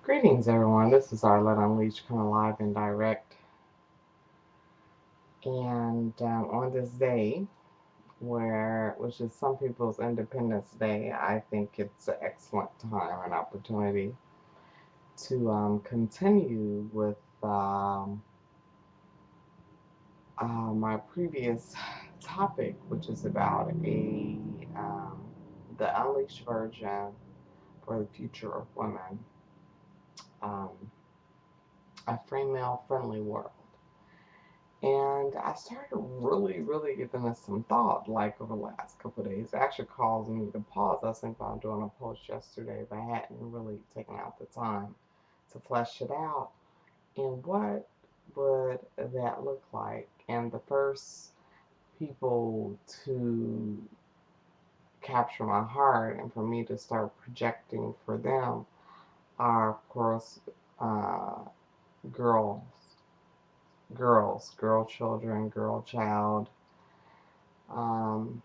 Greetings, everyone. This is our Let Unleash coming live and direct. And on this day, which is some people's Independence Day, I think it's an excellent time and opportunity to continue with my previous topic, which is about the unleashed version for the future of women, um, a female friendly world. And I started really giving this some thought, like over the last couple of days. It actually caused me to pause. I was thinking about doing a post yesterday, but I hadn't really taken out the time to flesh it out. And what would that look like? And the first people to capture my heart and for me to start projecting for them are, of course, uh, girls, girl children, girl child, um,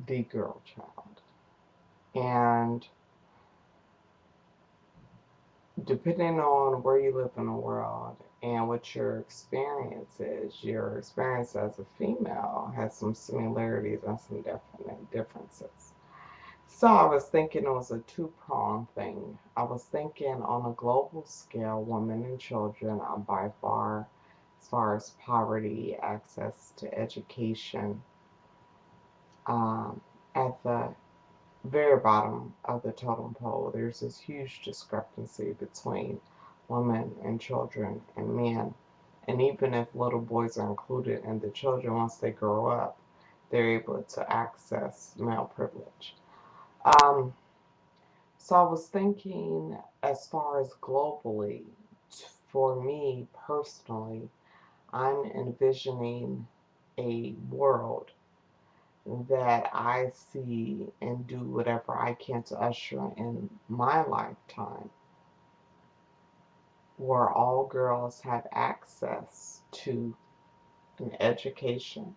the girl child. And depending on where you live in the world and what your experience as a female has some similarities and some definite differences. So I was thinking it was a two-pronged thing. I was thinking on a global scale, women and children are by far, as far as poverty, access to education, um, at the very bottom of the totem pole, there's this huge discrepancy between women and children and men. And even if little boys are included in the children, once they grow up, they're able to access male privilege. Um, so I was thinking, as far as globally, for me personally, I'm envisioning a world that I see and do whatever I can to usher in my lifetime, where all girls have access to an education.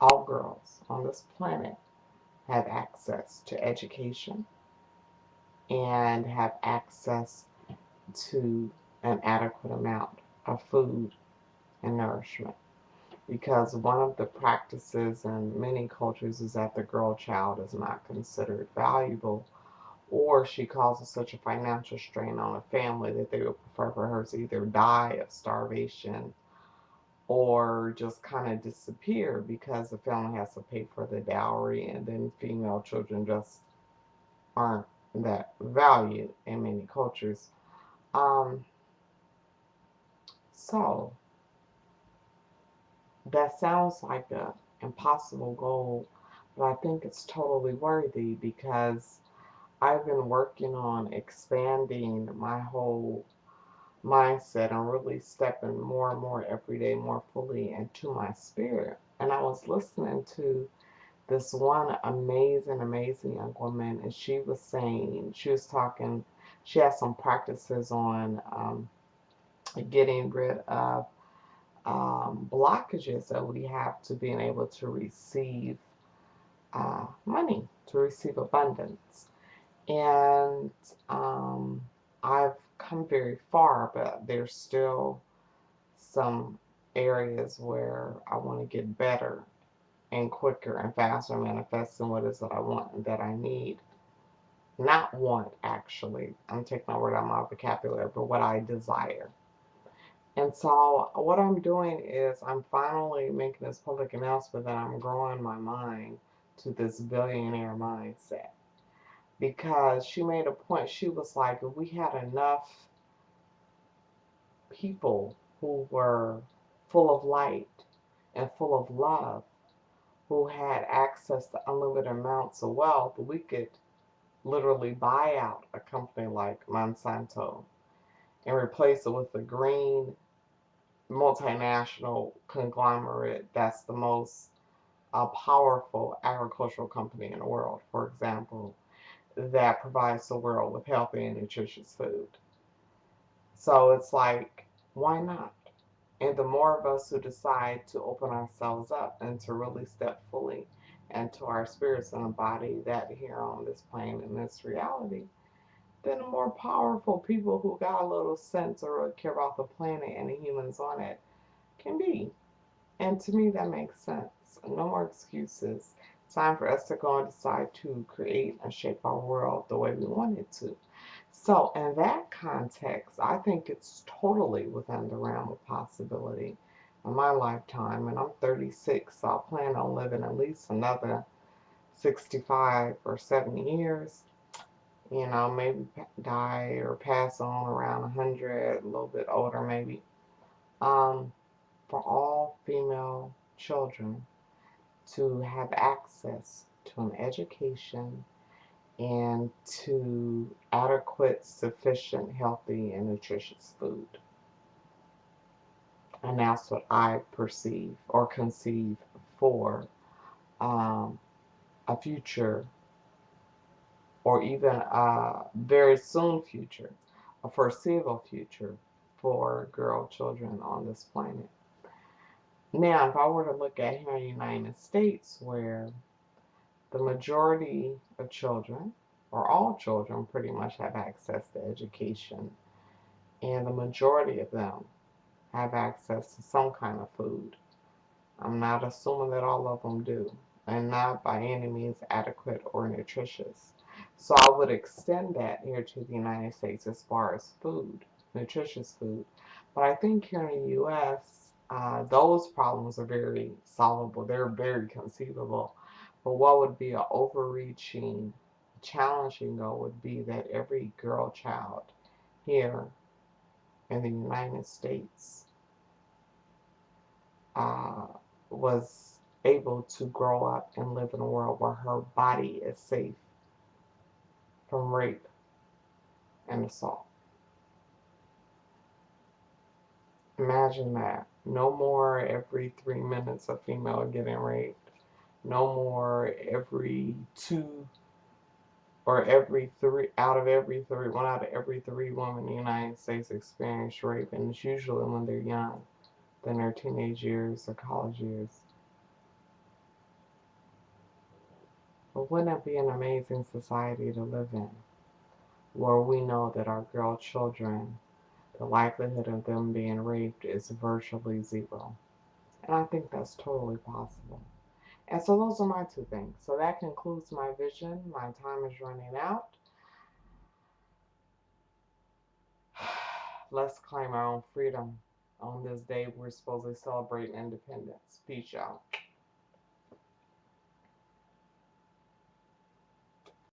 All girls on this planet have access to education and have access to an adequate amount of food and nourishment. Because one of the practices in many cultures is that the girl child is not considered valuable, or she causes such a financial strain on a family that they would prefer for her to either die of starvation or just kind of disappear because the family has to pay for the dowry, and then female children just aren't that valued in many cultures. Um, so that sounds like a impossible goal, but I think it's totally worthy because I've been working on expanding my whole mindset and really stepping more and more every day, more fully into my spirit. And I was listening to this one amazing young woman, and she was saying, she was talking, she had some practices on getting rid of blockages that we have to being able to receive money, to receive abundance. And um, I've come very far, but there's still some areas where I want to get better and quicker and faster manifesting what it is that I want and that I need. Not want, actually. I'm taking my word out of my vocabulary, but what I desire. And so, what I'm doing is I'm finally making this public announcement that I'm growing my mind to this billionaire mindset. Because she made a point, she was like, if we had enough people who were full of light and full of love, who had access to unlimited amounts of wealth, we could literally buy out a company like Monsanto and replace it with a green multinational conglomerate that's the most powerful agricultural company in the world, for example, that provides the world with healthy and nutritious food. So it's like, why not? And the more of us who decide to open ourselves up and to really step fully into our spirits and embody that here on this plane in this reality, than the more powerful people who got a little sense or care about the planet and the humans on it can be. And to me, that makes sense. No more excuses. Time for us to go and decide to create and shape our world the way we want it to. So, in that context, I think it's totally within the realm of possibility in my lifetime. And I'm 36, so I plan on living at least another 65 or 70 years. You know, maybe die or pass on around 100, a little bit older maybe. Um, for all female children to have access to an education and to adequate, sufficient, healthy, and nutritious food. And that's what I perceive or conceive for um, a future or even a very soon future, a foreseeable future for girl children on this planet. Now, if I were to look at here in the United States, where the majority of children, or all children, pretty much have access to education, and the majority of them have access to some kind of food. I'm not assuming that all of them do, and not by any means adequate or nutritious. So I would extend that here to the United States as far as food, nutritious food. But I think here in the U.S., those problems are very solvable. They're very conceivable. But what would be an overreaching, challenging goal would be that every girl child here in the United States uh, was able to grow up and live in a world where her body is safe from rape and assault. Imagine that. No more every 3 minutes a female getting raped. No more every two or every three out of every three, one out of every three women in the United States experience rape, and it's usually when they're young, than their teenage years or college years. But wouldn't it be an amazing society to live in, where we know that our girl children, the likelihood of them being raped is virtually zero? And I think that's totally possible. And so those are my two things. So that concludes my vision. My time is running out. Let's claim our own freedom on this day we're supposed to celebrate independence. Peace, y'all.